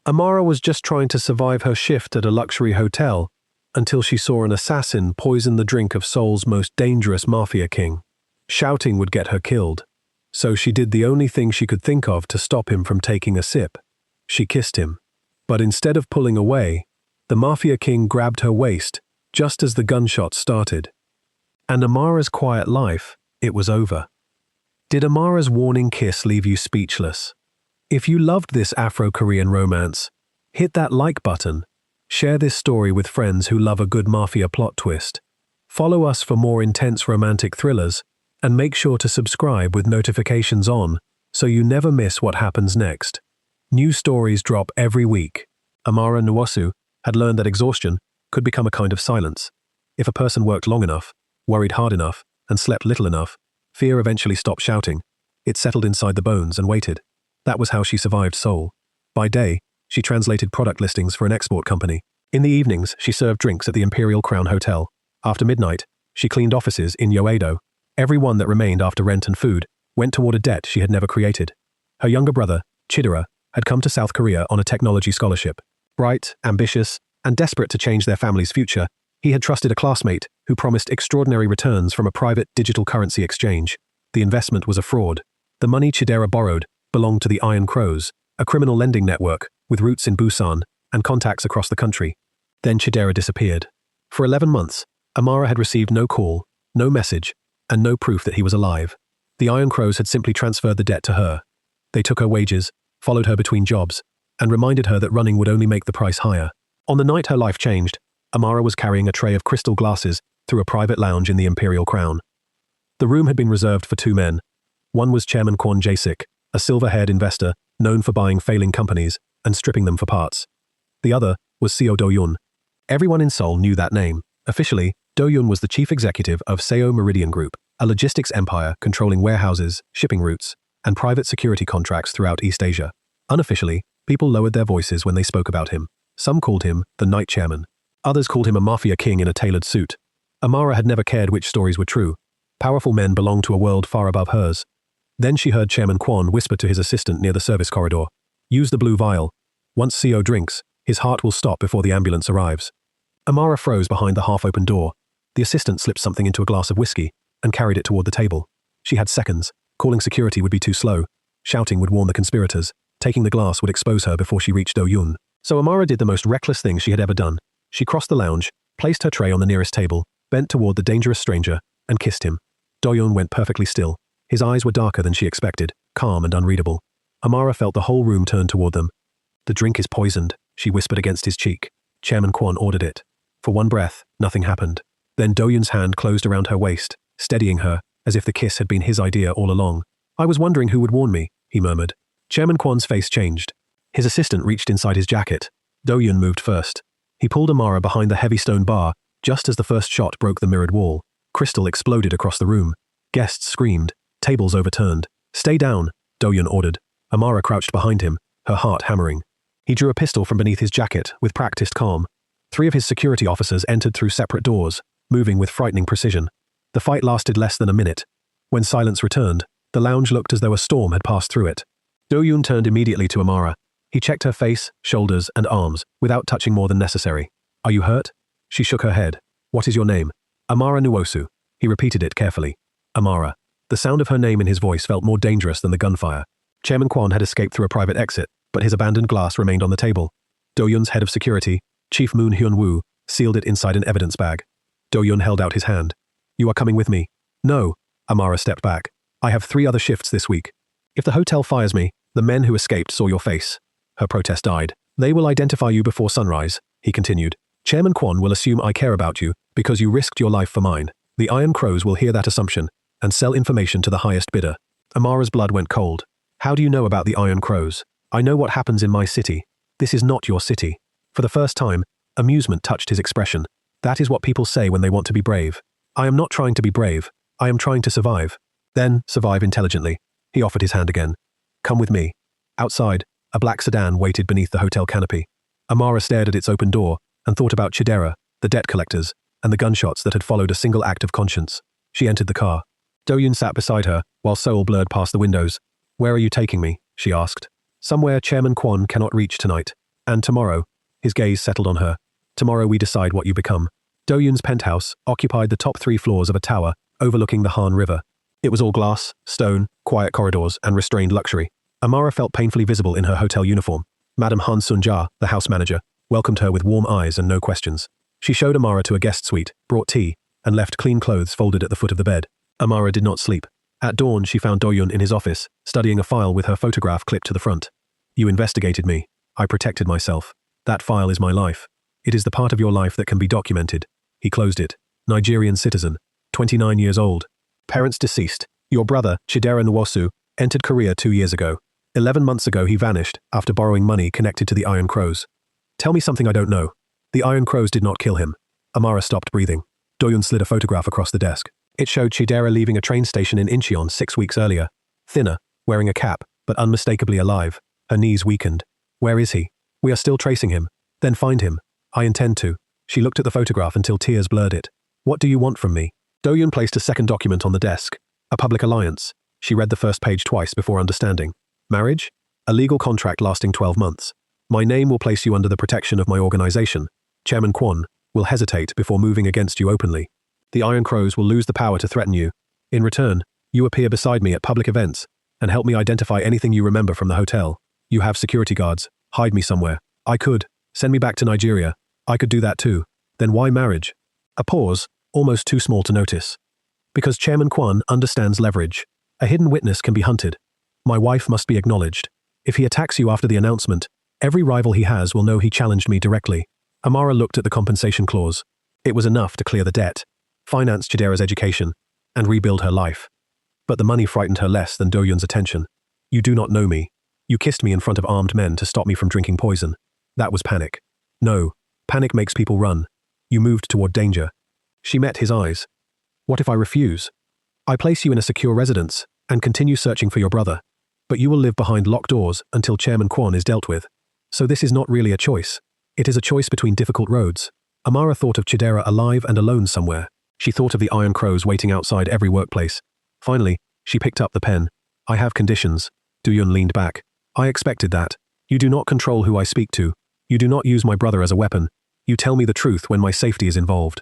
Amara was just trying to survive her shift at a luxury hotel until she saw an assassin poison the drink of Seoul's most dangerous mafia king. Shouting would get her killed, so she did the only thing she could think of to stop him from taking a sip. She kissed him. But instead of pulling away, the mafia king grabbed her waist just as the gunshots started. And Amara's quiet life, it was over. Did Amara's warning kiss leave you speechless? If you loved this Afro-Korean romance, hit that like button. Share this story with friends who love a good mafia plot twist. Follow us for more intense romantic thrillers, and make sure to subscribe with notifications on so you never miss what happens next. New stories drop every week. Amara Nwosu had learned that exhaustion could become a kind of silence. If a person worked long enough, worried hard enough, and slept little enough, fear eventually stopped shouting. It settled inside the bones and waited. That was how she survived Seoul. By day, she translated product listings for an export company. In the evenings, she served drinks at the Imperial Crown Hotel. After midnight, she cleaned offices in Yoedo. Every one that remained after rent and food went toward a debt she had never created. Her younger brother, Chidera, had come to South Korea on a technology scholarship. Bright, ambitious, and desperate to change their family's future, he had trusted a classmate who promised extraordinary returns from a private digital currency exchange. The investment was a fraud. The money Chidera borrowed belonged to the Iron Crows, a criminal lending network with roots in Busan and contacts across the country. Then Chidera disappeared. For 11 months, Amara had received no call, no message, and no proof that he was alive. The Iron Crows had simply transferred the debt to her. They took her wages, followed her between jobs, and reminded her that running would only make the price higher. On the night her life changed, Amara was carrying a tray of crystal glasses through a private lounge in the Imperial Crown. The room had been reserved for two men. One was Chairman Kwon Jae-sik, a silver-haired investor known for buying failing companies and stripping them for parts. The other was Seo Do-yun. Everyone in Seoul knew that name. Officially, Do-yun was the chief executive of Seoul Meridian Group, a logistics empire controlling warehouses, shipping routes, and private security contracts throughout East Asia. Unofficially, people lowered their voices when they spoke about him. Some called him the Night Chairman. Others called him a mafia king in a tailored suit. Amara had never cared which stories were true. Powerful men belonged to a world far above hers. Then she heard Chairman Kwon whisper to his assistant near the service corridor, "Use the blue vial. Once Seo drinks, his heart will stop before the ambulance arrives." Amara froze behind the half-open door. The assistant slipped something into a glass of whiskey and carried it toward the table. She had seconds. Calling security would be too slow. Shouting would warn the conspirators. Taking the glass would expose her before she reached Do-yun. So Amara did the most reckless thing she had ever done. She crossed the lounge, placed her tray on the nearest table, bent toward the dangerous stranger, and kissed him. Do-yun went perfectly still. His eyes were darker than she expected, calm and unreadable. Amara felt the whole room turn toward them. "The drink is poisoned," she whispered against his cheek. Chairman Kwon ordered it. For one breath, nothing happened. Then Do-yun's hand closed around her waist, steadying her, as if the kiss had been his idea all along. "I was wondering who would warn me," he murmured. Chairman Kwon's face changed. His assistant reached inside his jacket. Do-yun moved first. He pulled Amara behind the heavy stone bar, just as the first shot broke the mirrored wall. Crystal exploded across the room. Guests screamed. Tables overturned. "Stay down," Do-yun ordered. Amara crouched behind him, her heart hammering. He drew a pistol from beneath his jacket with practiced calm. 3 of his security officers entered through separate doors, moving with frightening precision. The fight lasted less than a minute. When silence returned, the lounge looked as though a storm had passed through it. Do-yun turned immediately to Amara. He checked her face, shoulders, and arms, without touching more than necessary. "Are you hurt?" She shook her head. "What is your name?" "Amara Nwosu." He repeated it carefully. "Amara." The sound of her name in his voice felt more dangerous than the gunfire. Chairman Kwon had escaped through a private exit, but his abandoned glass remained on the table. Do-yun's head of security, Chief Moon Hyun-woo, sealed it inside an evidence bag. Do-yun held out his hand. "You are coming with me." "No." Amara stepped back. "I have 3 other shifts this week. If the hotel fires me, the men who escaped saw your face." Her protest died. "They will identify you before sunrise," he continued. "Chairman Kwon will assume I care about you because you risked your life for mine. The Iron Crows will hear that assumption and sell information to the highest bidder." Amara's blood went cold. "How do you know about the Iron Crows?" "I know what happens in my city. This is not your city." For the first time, amusement touched his expression. "That is what people say when they want to be brave. I am not trying to be brave. I am trying to survive." "Then, survive intelligently." He offered his hand again. "Come with me." Outside, a black sedan waited beneath the hotel canopy. Amara stared at its open door and thought about Chidera, the debt collectors, and the gunshots that had followed a single act of conscience. She entered the car. Do-yun sat beside her, while Seoul blurred past the windows. "Where are you taking me?" she asked. "Somewhere Chairman Kwon cannot reach tonight." And tomorrow, his gaze settled on her. Tomorrow we decide what you become. Do-yun's penthouse occupied the top 3 floors of a tower overlooking the Han River. It was all glass, stone, quiet corridors, and restrained luxury. Amara felt painfully visible in her hotel uniform. Madame Han Sun-ja, the house manager, welcomed her with warm eyes and no questions. She showed Amara to a guest suite, brought tea, and left clean clothes folded at the foot of the bed. Amara did not sleep. At dawn, she found Do-yun in his office, studying a file with her photograph clipped to the front. You investigated me. I protected myself. That file is my life. It is the part of your life that can be documented. He closed it. Nigerian citizen, 29 years old. Parents deceased. Your brother, Chidera Nwosu, entered Korea 2 years ago. 11 months ago he vanished after borrowing money connected to the Iron Crows. Tell me something I don't know. The Iron Crows did not kill him. Amara stopped breathing. Do-yun slid a photograph across the desk. It showed Chidera leaving a train station in Incheon 6 weeks earlier. Thinner, wearing a cap, but unmistakably alive. Her knees weakened. Where is he? We are still tracing him. Then find him. I intend to. She looked at the photograph until tears blurred it. What do you want from me? Do-yun placed a second document on the desk. A public alliance. She read the first page twice before understanding. Marriage? A legal contract lasting 12 months. My name will place you under the protection of my organization. Chairman Kwon will hesitate before moving against you openly. The Iron Crows will lose the power to threaten you. In return, you appear beside me at public events and help me identify anything you remember from the hotel. You have security guards. Hide me somewhere. I could. Send me back to Nigeria. I could do that too. Then why marriage? A pause, almost too small to notice. Because Chairman Kwon understands leverage. A hidden witness can be hunted. My wife must be acknowledged. If he attacks you after the announcement, every rival he has will know he challenged me directly. Amara looked at the compensation clause. It was enough to clear the debt, finance Chidera's education, and rebuild her life. But the money frightened her less than Do-yun's attention. You do not know me. You kissed me in front of armed men to stop me from drinking poison. That was panic. No, panic makes people run. You moved toward danger. She met his eyes. What if I refuse? I place you in a secure residence and continue searching for your brother. But you will live behind locked doors until Chairman Kwon is dealt with. So this is not really a choice. It is a choice between difficult roads. Amara thought of Chidera alive and alone somewhere. She thought of the Iron Crows waiting outside every workplace. Finally, she picked up the pen. I have conditions. Do-yun leaned back. I expected that. You do not control who I speak to. You do not use my brother as a weapon. You tell me the truth when my safety is involved.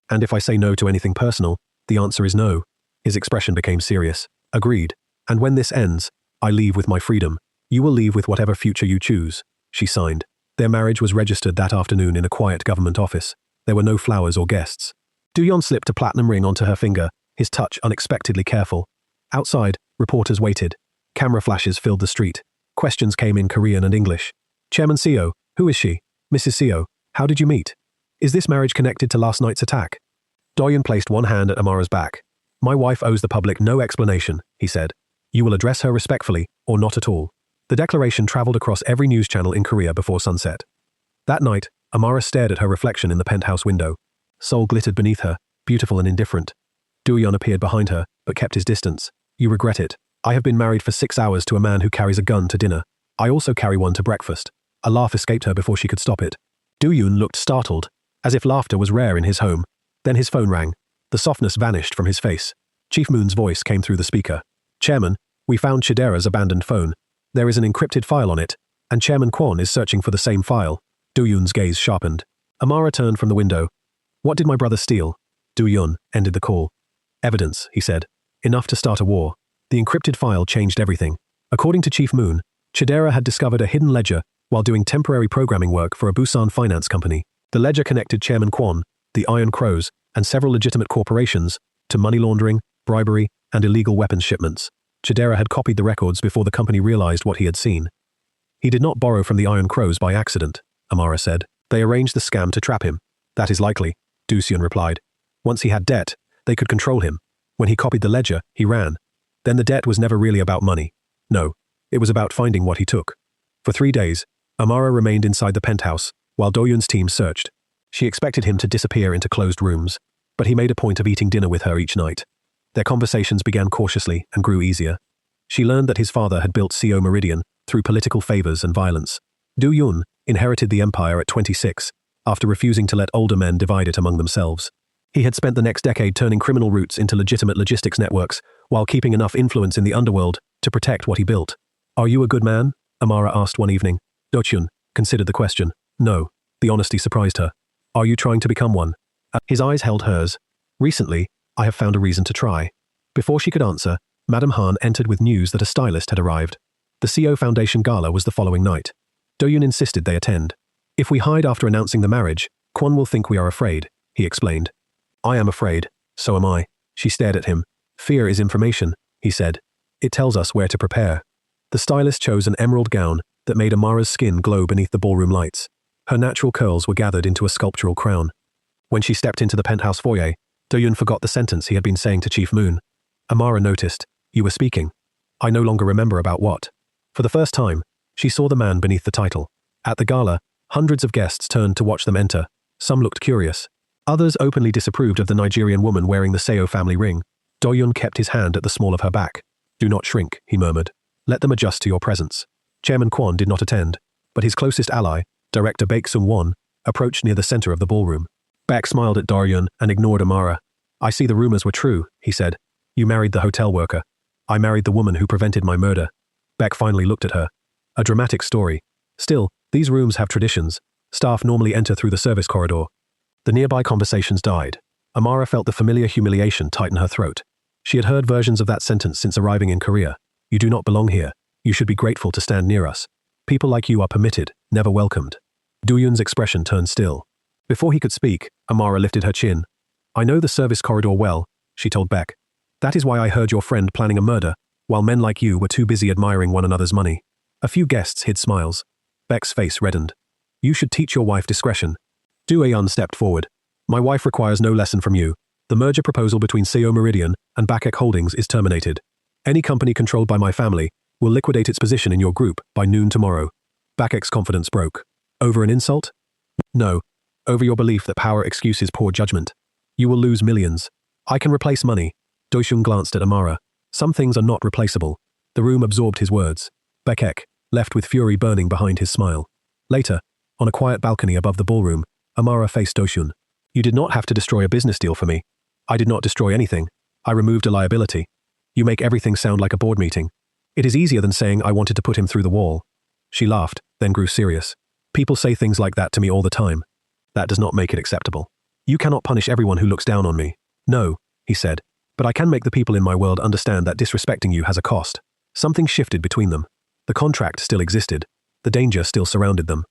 And if I say no to anything personal, the answer is no. His expression became serious. Agreed. And when this ends, I leave with my freedom. You will leave with whatever future you choose. She signed. Their marriage was registered that afternoon in a quiet government office. There were no flowers or guests. Do-yun slipped a platinum ring onto her finger, his touch unexpectedly careful. Outside, reporters waited. Camera flashes filled the street. Questions came in Korean and English. Chairman Seo, who is she? Mrs. Seo, how did you meet? Is this marriage connected to last night's attack? Do-yun placed one hand at Amara's back. My wife owes the public no explanation, he said. You will address her respectfully, or not at all. The declaration traveled across every news channel in Korea before sunset. That night, Amara stared at her reflection in the penthouse window. Seoul glittered beneath her, beautiful and indifferent. Do-yun appeared behind her, but kept his distance. You regret it. I have been married for 6 hours to a man who carries a gun to dinner. I also carry one to breakfast. A laugh escaped her before she could stop it. Do-yun looked startled, as if laughter was rare in his home. Then his phone rang. The softness vanished from his face. Chief Moon's voice came through the speaker. Chairman, we found Chidera's abandoned phone. There is an encrypted file on it, and Chairman Kwon is searching for the same file. Do-yun's gaze sharpened. Amara turned from the window. What did my brother steal? Do-yun ended the call. Evidence, he said. Enough to start a war. The encrypted file changed everything. According to Chief Moon, Chidera had discovered a hidden ledger while doing temporary programming work for a Busan finance company. The ledger connected Chairman Kwon, the Iron Crows, and several legitimate corporations to money laundering, bribery, and illegal weapons shipments. Chidera had copied the records before the company realized what he had seen. He did not borrow from the Iron Crows by accident, Amara said. They arranged the scam to trap him. That is likely, Do-yun replied. Once he had debt, they could control him. When he copied the ledger, he ran. Then the debt was never really about money. No, it was about finding what he took. For 3 days, Amara remained inside the penthouse, while Do-yun's team searched. She expected him to disappear into closed rooms, but he made a point of eating dinner with her each night. Their conversations began cautiously and grew easier. She learned that his father had built Seo Meridian through political favors and violence. Do-yun inherited the empire at 26, after refusing to let older men divide it among themselves. He had spent the next decade turning criminal routes into legitimate logistics networks, while keeping enough influence in the underworld to protect what he built. Are you a good man? Amara asked one evening. Do-yun, considered the question. No. The honesty surprised her. Are you trying to become one? His eyes held hers. Recently, I have found a reason to try. Before she could answer, Madame Han entered with news that a stylist had arrived. The Seo Foundation Gala was the following night. Do-yun insisted they attend. If we hide after announcing the marriage, Kwon will think we are afraid, he explained. I am afraid. So am I. She stared at him. Fear is information, he said. It tells us where to prepare. The stylist chose an emerald gown that made Amara's skin glow beneath the ballroom lights. Her natural curls were gathered into a sculptural crown. When she stepped into the penthouse foyer, Do-yun forgot the sentence he had been saying to Chief Moon. Amara noticed. You were speaking. I no longer remember about what. For the first time, she saw the man beneath the title. At the gala, hundreds of guests turned to watch them enter. Some looked curious. Others openly disapproved of the Nigerian woman wearing the Seo family ring. Do-yun kept his hand at the small of her back. Do not shrink, he murmured. Let them adjust to your presence. Chairman Kwon did not attend, but his closest ally, Director Baek Sung-won, approached near the center of the ballroom. Baek smiled at Do-yun and ignored Amara. I see the rumors were true, he said. You married the hotel worker. I married the woman who prevented my murder. Baek finally looked at her. A dramatic story. Still, these rooms have traditions. Staff normally enter through the service corridor. The nearby conversations died. Amara felt the familiar humiliation tighten her throat. She had heard versions of that sentence since arriving in Korea. You do not belong here. You should be grateful to stand near us. People like you are permitted, never welcomed. Do-yun's expression turned still. Before he could speak, Amara lifted her chin. I know the service corridor well, she told Baek. That is why I heard your friend planning a murder, while men like you were too busy admiring one another's money. A few guests hid smiles. Baek's face reddened. You should teach your wife discretion. Do-yun stepped forward. My wife requires no lesson from you. The merger proposal between Seo Meridian and Bakek Holdings is terminated. Any company controlled by my family will liquidate its position in your group by noon tomorrow. Bakek's confidence broke. Over an insult? No. Over your belief that power excuses poor judgment. You will lose millions. I can replace money. Do-yun glanced at Amara. Some things are not replaceable. The room absorbed his words. Bakek, left with fury burning behind his smile. Later, on a quiet balcony above the ballroom, Amara faced Do-yun. You did not have to destroy a business deal for me. I did not destroy anything. I removed a liability. You make everything sound like a board meeting. It is easier than saying I wanted to put him through the wall. She laughed, then grew serious. People say things like that to me all the time. That does not make it acceptable. You cannot punish everyone who looks down on me. No, he said, but I can make the people in my world understand that disrespecting you has a cost. Something shifted between them. The contract still existed. The danger still surrounded them.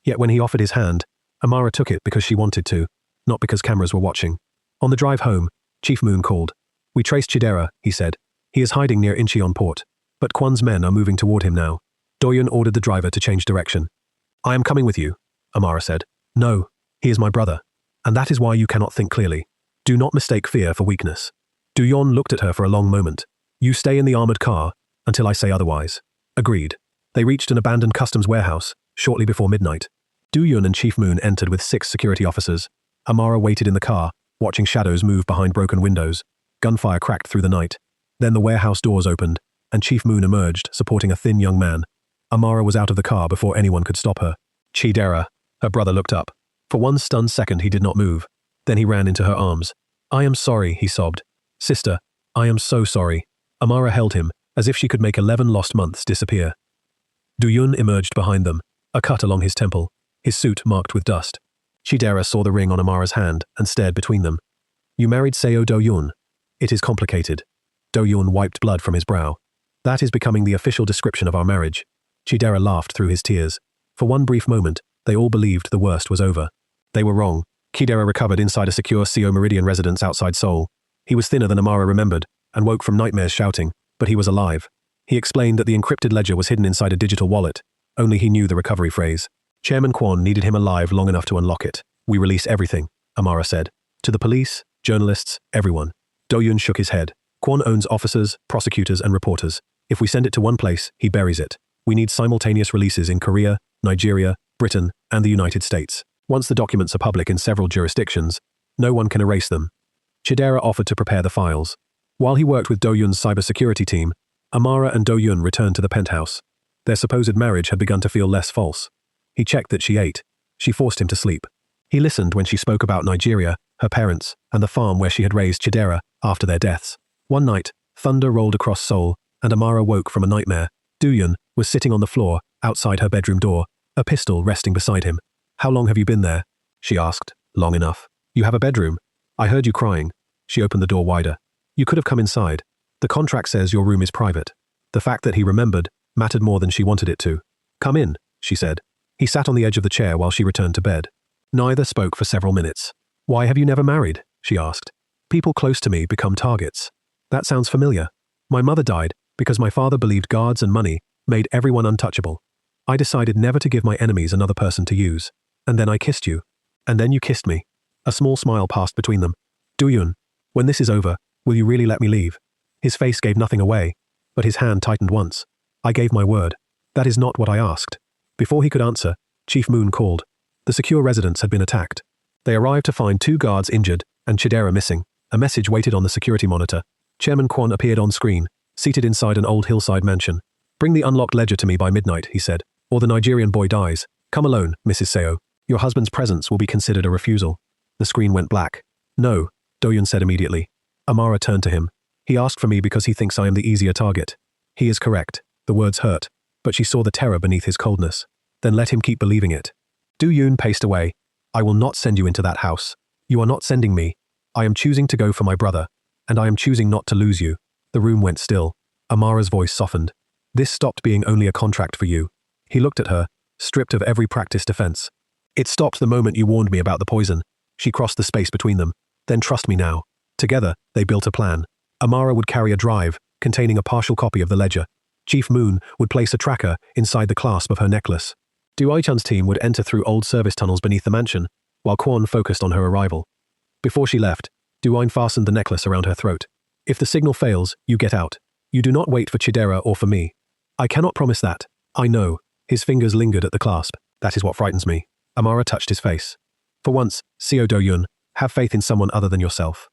Yet when he offered his hand, Amara took it because she wanted to, not because cameras were watching. On the drive home, Chief Moon called. We traced Chidera, he said. He is hiding near Incheon Port. But Kwon's men are moving toward him now. Do-yun ordered the driver to change direction. I am coming with you, Amara said. No, he is my brother. And that is why you cannot think clearly. Do not mistake fear for weakness. Do-yun looked at her for a long moment. You stay in the armored car until I say otherwise. Agreed. They reached an abandoned customs warehouse shortly before midnight. Do-yun and Chief Moon entered with 6 security officers. Amara waited in the car, watching shadows move behind broken windows. Gunfire cracked through the night. Then the warehouse doors opened, and Chief Moon emerged, supporting a thin young man. Amara was out of the car before anyone could stop her. Chidera. Her brother looked up. For one stunned second he did not move. Then he ran into her arms. I am sorry, he sobbed. Sister, I am so sorry. Amara held him, as if she could make 11 lost months disappear. Do-yun emerged behind them, a cut along his temple, his suit marked with dust. Chidera saw the ring on Amara's hand and stared between them. You married Seo Do-yun. It is complicated. Do-yun wiped blood from his brow. That is becoming the official description of our marriage. Chidera laughed through his tears. For one brief moment, they all believed the worst was over. They were wrong. Chidera recovered inside a secure Seo Meridian residence outside Seoul. He was thinner than Amara remembered, and woke from nightmares shouting, but he was alive. He explained that the encrypted ledger was hidden inside a digital wallet. Only he knew the recovery phrase. Chairman Kwon needed him alive long enough to unlock it. We release everything, Amara said. To the police, journalists, everyone. Do-yun shook his head. Kwon owns officers, prosecutors, and reporters. If we send it to one place, he buries it. We need simultaneous releases in Korea, Nigeria, Britain, and the United States. Once the documents are public in several jurisdictions, no one can erase them. Chidera offered to prepare the files. While he worked with Do-yun's cybersecurity team, Amara and Do-yun returned to the penthouse. Their supposed marriage had begun to feel less false. He checked that she ate. She forced him to sleep. He listened when she spoke about Nigeria, her parents, and the farm where she had raised Chidera after their deaths. One night, thunder rolled across Seoul, and Amara woke from a nightmare. Do-yun was sitting on the floor, outside her bedroom door. a pistol resting beside him. "How long have you been there?" she asked. "Long enough. You have a bedroom. I heard you crying." She opened the door wider. "You could have come inside. The contract says your room is private." The fact that he remembered mattered more than she wanted it to. "Come in," she said. He sat on the edge of the chair while she returned to bed. Neither spoke for several minutes. "Why have you never married?" she asked. "People close to me become targets." "That sounds familiar. My mother died because my father believed guards and money made everyone untouchable. I decided never to give my enemies another person to use. And then I kissed you. And then you kissed me." A small smile passed between them. "Do-yun, when this is over, will you really let me leave?" His face gave nothing away, but his hand tightened once. "I gave my word. That is not what I asked." Before he could answer, Chief Moon called. The secure residence had been attacked. They arrived to find 2 guards injured and Chidera missing. A message waited on the security monitor. Chairman Kwon appeared on screen, seated inside an old hillside mansion. "Bring the unlocked ledger to me by midnight," he said, "or the Nigerian boy dies. Come alone, Mrs. Seo. Your husband's presence will be considered a refusal." The screen went black. "No," Do-yun said immediately. Amara turned to him. "He asked for me because he thinks I am the easier target." He is correct. The words hurt, but she saw the terror beneath his coldness. Then let him keep believing it. Do-yun paced away. "I will not send you into that house. You are not sending me. I am choosing to go for my brother, and I am choosing not to lose you." The room went still. Amara's voice softened. "This stopped being only a contract for you." He looked at her, stripped of every practiced defense. "It stopped the moment you warned me about the poison." She crossed the space between them. "Then trust me now." Together, they built a plan. Amara would carry a drive containing a partial copy of the ledger. Chief Moon would place a tracker inside the clasp of her necklace. Du-Ai-chan's team would enter through old service tunnels beneath the mansion, while Kwon focused on her arrival. Before she left, Du-Ai fastened the necklace around her throat. "If the signal fails, you get out. You do not wait for Chidera or for me." "I cannot promise that." "I know." His fingers lingered at the clasp. "That is what frightens me." Amara touched his face. "For once, Seo Do-yun, have faith in someone other than yourself."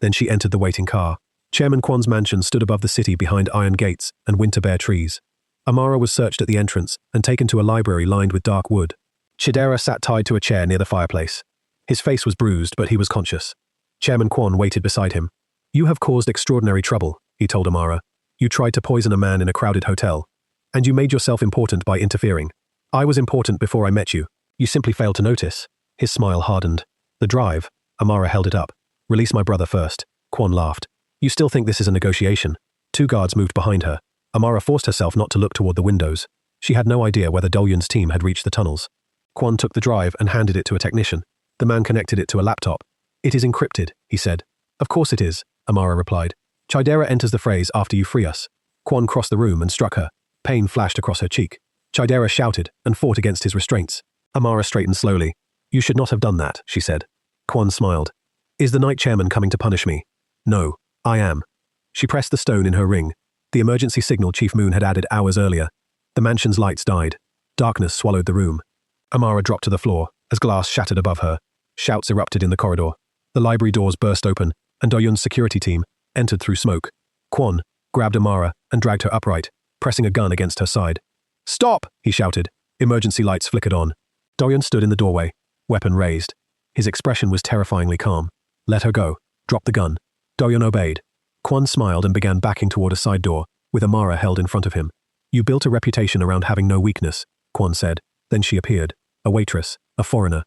Then she entered the waiting car. Chairman Kwon's mansion stood above the city behind iron gates and winter-bare trees. Amara was searched at the entrance and taken to a library lined with dark wood. Chidera sat tied to a chair near the fireplace. His face was bruised, but he was conscious. Chairman Kwon waited beside him. "You have caused extraordinary trouble," he told Amara. "You tried to poison a man in a crowded hotel. And you made yourself important by interfering. I was important before I met you. You simply failed to notice." His smile hardened. "The drive." Amara held it up. "Release my brother first." Kwon laughed. "You still think this is a negotiation?" 2 guards moved behind her. Amara forced herself not to look toward the windows. She had no idea whether Do-yun's team had reached the tunnels. Kwon took the drive and handed it to a technician. The man connected it to a laptop. "It is encrypted," he said. "Of course it is," Amara replied. "Chidera enters the phrase after you free us." Kwon crossed the room and struck her. Pain flashed across her cheek. Chidera shouted and fought against his restraints. Amara straightened slowly. "You should not have done that," she said. Kwon smiled. "Is the Night Chairman coming to punish me?" "No, I am." She pressed the stone in her ring. The emergency signal Chief Moon had added hours earlier. The mansion's lights died. Darkness swallowed the room. Amara dropped to the floor as glass shattered above her. Shouts erupted in the corridor. The library doors burst open, and Do-yun's security team entered through smoke. Kwon grabbed Amara and dragged her upright, pressing a gun against her side. "Stop!" he shouted. Emergency lights flickered on. Do-yun stood in the doorway, weapon raised. His expression was terrifyingly calm. "Let her go. Drop the gun." Do-yun obeyed. Kwon smiled and began backing toward a side door, with Amara held in front of him. "You built a reputation around having no weakness," Kwon said. Then she appeared. A waitress, a foreigner,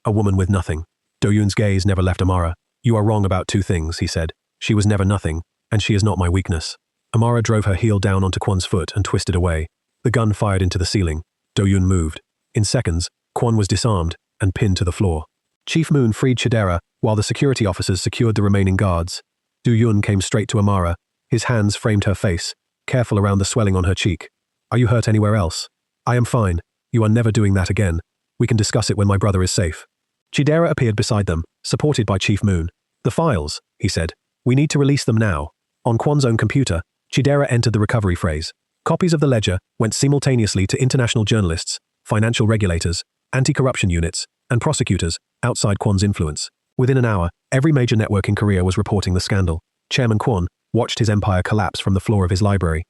a woman with nothing. Do-yun's gaze never left Amara. "You are wrong about 2 things," he said. "She was never nothing, and she is not my weakness." Amara drove her heel down onto Kwon's foot and twisted away. The gun fired into the ceiling. Do-yun moved. In seconds, Kwon was disarmed and pinned to the floor. Chief Moon freed Chidera while the security officers secured the remaining guards. Do-yun came straight to Amara. His hands framed her face, careful around the swelling on her cheek. "Are you hurt anywhere else?" "I am fine. You are never doing that again. We can discuss it when my brother is safe." Chidera appeared beside them, supported by Chief Moon. "The files," he said. "We need to release them now." On Kwon's own computer, Chidera entered the recovery phrase. Copies of the ledger went simultaneously to international journalists, financial regulators, anti-corruption units, and prosecutors outside Kwon's influence. Within an hour, every major network in Korea was reporting the scandal. Chairman Kwon watched his empire collapse from the floor of his library.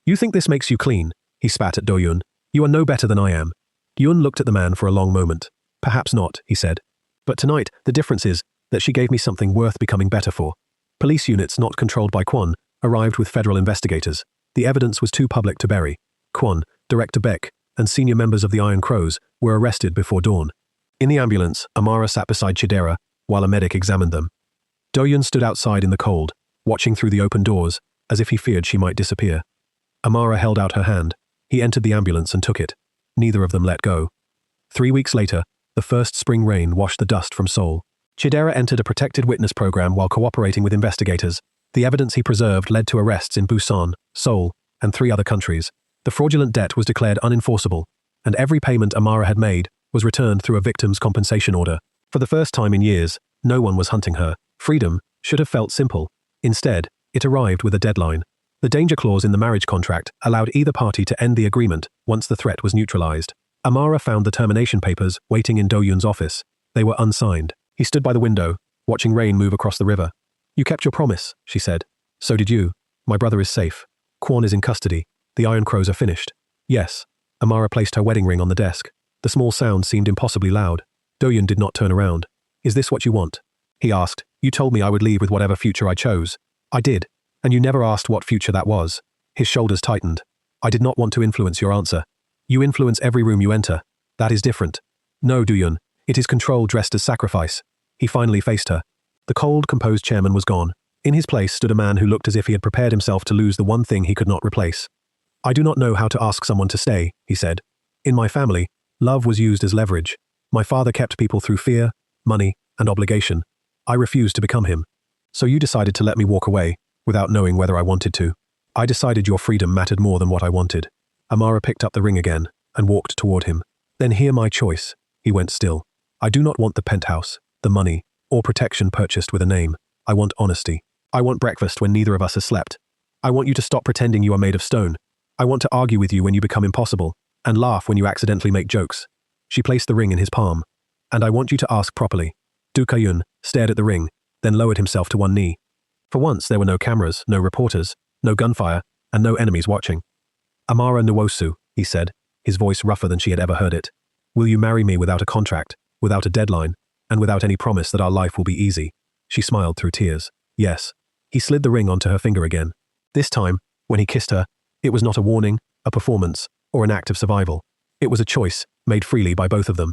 "You think this makes you clean?" he spat at Do-yun. "You are no better than I am." Yun looked at the man for a long moment. "Perhaps not," he said. "But tonight, the difference is that she gave me something worth becoming better for." Police units not controlled by Kwon arrived with federal investigators. The evidence was too public to bury. Kwon, direct to Beck, and senior members of the Iron Crows were arrested before dawn. In the ambulance, Amara sat beside Chidera while a medic examined them. Do-yun stood outside in the cold, watching through the open doors, as if he feared she might disappear. Amara held out her hand. He entered the ambulance and took it. Neither of them let go. 3 weeks later, the first spring rain washed the dust from Seoul. Chidera entered a protected witness program while cooperating with investigators. The evidence he preserved led to arrests in Busan, Seoul, and 3 other countries. The fraudulent debt was declared unenforceable, and every payment Amara had made was returned through a victim's compensation order. For the first time in years, no one was hunting her. Freedom should have felt simple. Instead, it arrived with a deadline. The danger clause in the marriage contract allowed either party to end the agreement once the threat was neutralized. Amara found the termination papers waiting in Do-yun's office. They were unsigned. He stood by the window, watching rain move across the river. "You kept your promise," she said. "So did you. My brother is safe. Kwon is in custody. The Iron Crows are finished." "Yes." Amara placed her wedding ring on the desk. The small sound seemed impossibly loud. Do-yun did not turn around. "Is this what you want?" he asked. "You told me I would leave with whatever future I chose." "I did. And you never asked what future that was." His shoulders tightened. "I did not want to influence your answer. You influence every room you enter. That is different." "No, Do-yun. It is control dressed as sacrifice." He finally faced her. The cold, composed chairman was gone. In his place stood a man who looked as if he had prepared himself to lose the one thing he could not replace. "I do not know how to ask someone to stay," he said. "In my family, love was used as leverage. My father kept people through fear, money, and obligation. I refused to become him. So you decided to let me walk away, without knowing whether I wanted to. I decided your freedom mattered more than what I wanted." Amara picked up the ring again and walked toward him. "Then hear my choice." He went still. "I do not want the penthouse, the money, or protection purchased with a name. I want honesty. I want breakfast when neither of us has slept. I want you to stop pretending you are made of stone. I want to argue with you when you become impossible, and laugh when you accidentally make jokes." She placed the ring in his palm. "And I want you to ask properly." Do-yun stared at the ring, then lowered himself to one knee. For once there were no cameras, no reporters, no gunfire, and no enemies watching. "Amara Nwosu," he said, his voice rougher than she had ever heard it. "Will you marry me without a contract, without a deadline, and without any promise that our life will be easy?" She smiled through tears. "Yes." He slid the ring onto her finger again. This time, when he kissed her, it was not a warning, a performance, or an act of survival. It was a choice, made freely by both of them.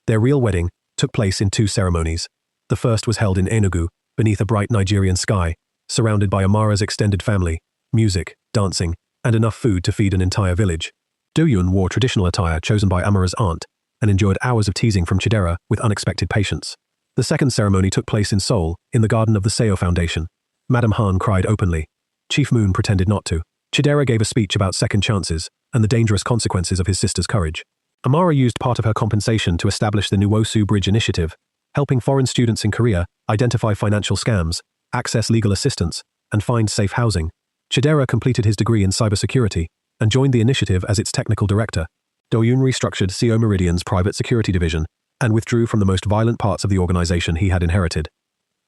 Their real wedding took place in 2 ceremonies. The first was held in Enugu, beneath a bright Nigerian sky, surrounded by Amara's extended family, music, dancing, and enough food to feed an entire village. Do-yun wore traditional attire chosen by Amara's aunt, and endured hours of teasing from Chidera with unexpected patience. The second ceremony took place in Seoul, in the garden of the Seo Foundation. Madam Han cried openly. Chief Moon pretended not to. Chidera gave a speech about second chances and the dangerous consequences of his sister's courage. Amara used part of her compensation to establish the Nwosu Bridge Initiative, helping foreign students in Korea identify financial scams, access legal assistance, and find safe housing. Chidera completed his degree in cybersecurity and joined the initiative as its technical director. Do-yun restructured CO Meridian's private security division and withdrew from the most violent parts of the organization he had inherited.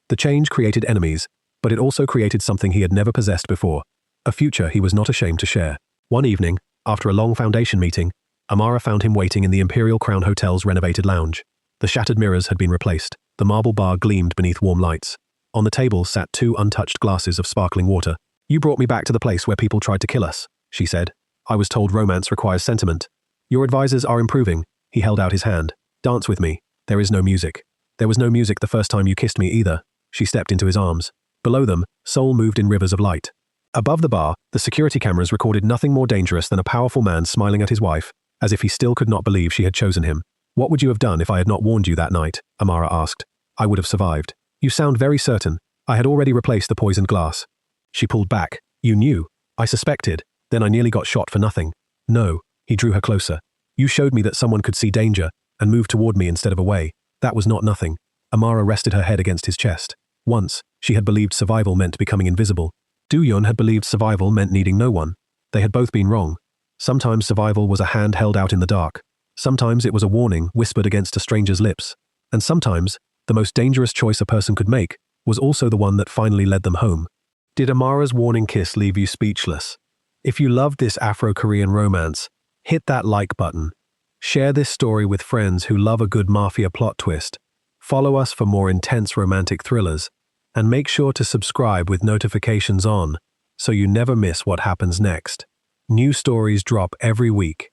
The change created enemies, but it also created something he had never possessed before, a future he was not ashamed to share. One evening, after a long foundation meeting, Amara found him waiting in the Imperial Crown Hotel's renovated lounge. The shattered mirrors had been replaced. The marble bar gleamed beneath warm lights. On the table sat 2 untouched glasses of sparkling water. "You brought me back to the place where people tried to kill us," she said. "I was told romance requires sentiment. Your advisors are improving." He held out his hand. "Dance with me. There is no music." "There was no music the first time you kissed me either." She stepped into his arms. Below them, Seoul moved in rivers of light. Above the bar, the security cameras recorded nothing more dangerous than a powerful man smiling at his wife, as if he still could not believe she had chosen him. "What would you have done if I had not warned you that night?" Amara asked. "I would have survived." "You sound very certain. I had already replaced the poisoned glass." She pulled back. "You knew." "I suspected. Then I nearly got shot for nothing." "No." He drew her closer. "You showed me that someone could see danger and move toward me instead of away. That was not nothing." Amara rested her head against his chest. Once, she had believed survival meant becoming invisible. Do-yun had believed survival meant needing no one. They had both been wrong. Sometimes survival was a hand held out in the dark. Sometimes it was a warning whispered against a stranger's lips. And sometimes, the most dangerous choice a person could make was also the one that finally led them home. Did Amara's warning kiss leave you speechless? If you loved this Afro-Korean romance, hit that like button. Share this story with friends who love a good mafia plot twist. Follow us for more intense romantic thrillers. And make sure to subscribe with notifications on so you never miss what happens next. New stories drop every week.